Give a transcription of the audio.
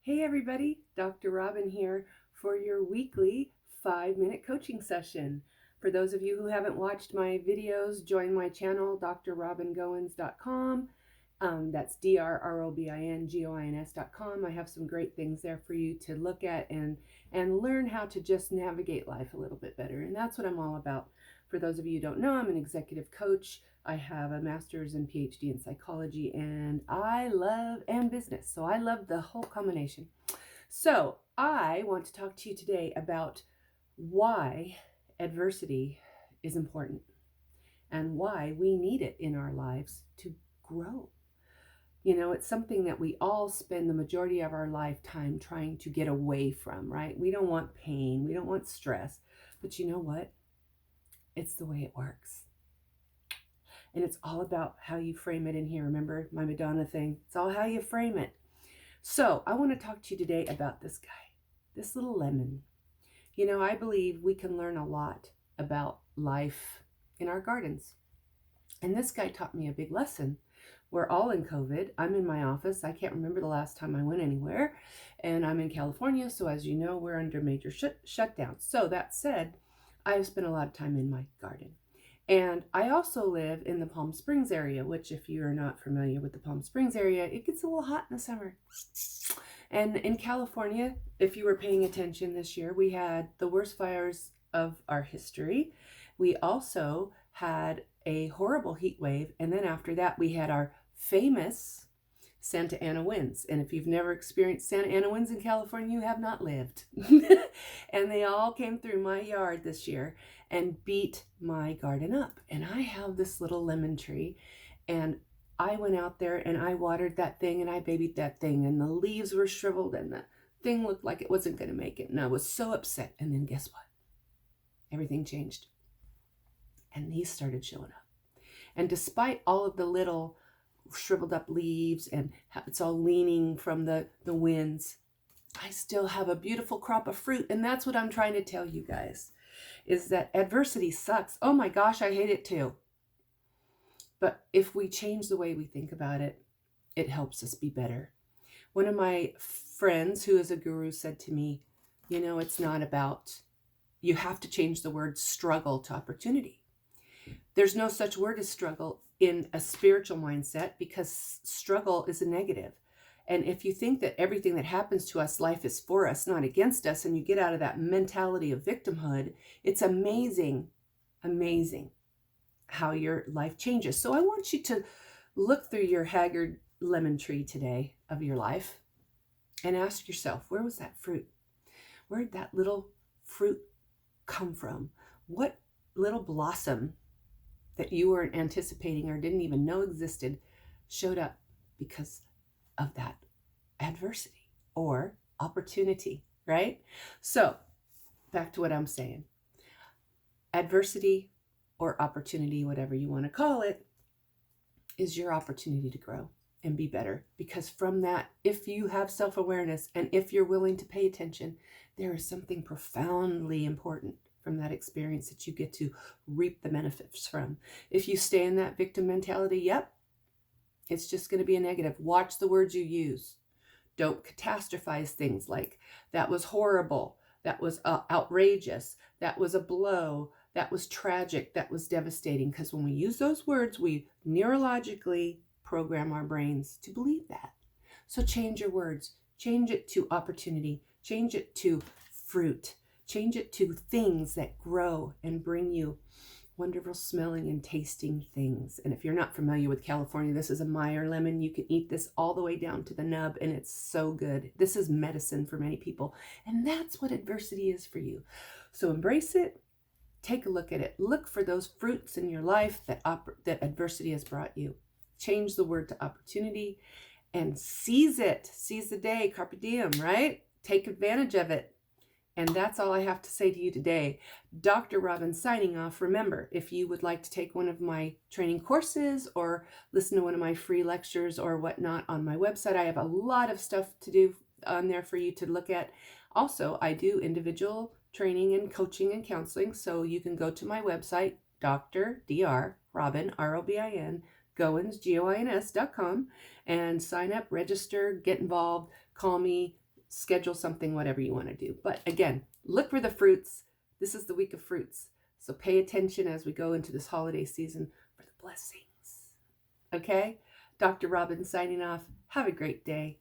Hey everybody, Dr. Robin here for your weekly 5-minute coaching session. For those of you who haven't watched my videos, join my channel, drrobingoins.com. That's drrobingoins.com. I have some great things there for you to look at and learn how to just navigate life a little bit better. And that's what I'm all about. For those of you who don't know, I'm an executive coach. I have a master's and PhD in psychology, and business. So I love the whole combination. So I want to talk to you today about why adversity is important and why we need it in our lives to grow. You know, it's something that we all spend the majority of our lifetime trying to get away from, right? We don't want pain. We don't want stress. But you know what? It's the way it works. And it's all about how you frame it in here. Remember my Madonna thing? It's all how you frame it. So I want to talk to you today about this guy, this little lemon. You know, I believe we can learn a lot about life in our gardens. And this guy taught me a big lesson. We're all in COVID. I'm in my office. I can't remember the last time I went anywhere. And I'm in California. So as you know, we're under major shutdown. So that said, I've spent a lot of time in my garden. And I also live in the Palm Springs area, which if you're not familiar with the Palm Springs area, it gets a little hot in the summer. And in California, if you were paying attention this year, we had the worst fires of our history. We also had a horrible heat wave. And then after that, we had our famous Santa Ana winds. And if you've never experienced Santa Ana winds in California, you have not lived. And they all came through my yard this year and beat my garden up. And I have this little lemon tree, and I went out there and I watered that thing and I babied that thing, and the leaves were shriveled and the thing looked like it wasn't going to make it. And I was so upset. And then guess what? Everything changed. And these started showing up. And despite all of the little shriveled up leaves and it's all leaning from the winds, I still have a beautiful crop of fruit. And that's what I'm trying to tell you guys, is that adversity sucks. Oh my gosh, I hate it too. But if we change the way we think about it, it helps us be better. One of my friends who is a guru said to me, you know, it's not about, you have to change the word struggle to opportunity. There's no such word as struggle in a spiritual mindset, because struggle is a negative. And if you think that everything that happens to us, life is for us, not against us, and you get out of that mentality of victimhood, it's amazing, amazing how your life changes. So I want you to look through your haggard lemon tree today of your life and ask yourself, where was that fruit? Where did that little fruit come from? What little blossom that you weren't anticipating or didn't even know existed showed up because of that adversity or opportunity, right? So back to what I'm saying. Adversity or opportunity, whatever you want to call it, is your opportunity to grow and be better. Because from that, if you have self-awareness and if you're willing to pay attention, there is something profoundly important from that experience that you get to reap the benefits from. If you stay in that victim mentality, yep, it's just going to be a negative. Watch the words you use. Don't catastrophize things like, that was horrible, that was outrageous, that was a blow, that was tragic, that was devastating. Because when we use those words, we neurologically program our brains to believe that. So change your words. Change it to opportunity. Change it to fruit. Change it to things that grow and bring you wonderful smelling and tasting things. And if you're not familiar with California, this is a Meyer lemon. You can eat this all the way down to the nub, and it's so good. This is medicine for many people. And that's what adversity is for you. So embrace it. Take a look at it. Look for those fruits in your life that adversity has brought you. Change the word to opportunity and seize it. Seize the day. Carpe diem, right? Take advantage of it. And that's all I have to say to you today. Dr. Robin signing off. Remember, if you would like to take one of my training courses or listen to one of my free lectures or whatnot on my website, I have a lot of stuff to do on there for you to look at. Also, I do individual training and coaching and counseling. So you can go to my website, Dr. Robin, ROBIN, Goins, GOINS.com, and sign up, register, get involved, call me, schedule something, whatever you want to do. But again, look for the fruits. This is the week of fruits. So pay attention as we go into this holiday season for the blessings. Okay? Dr. Robin signing off. Have a great day.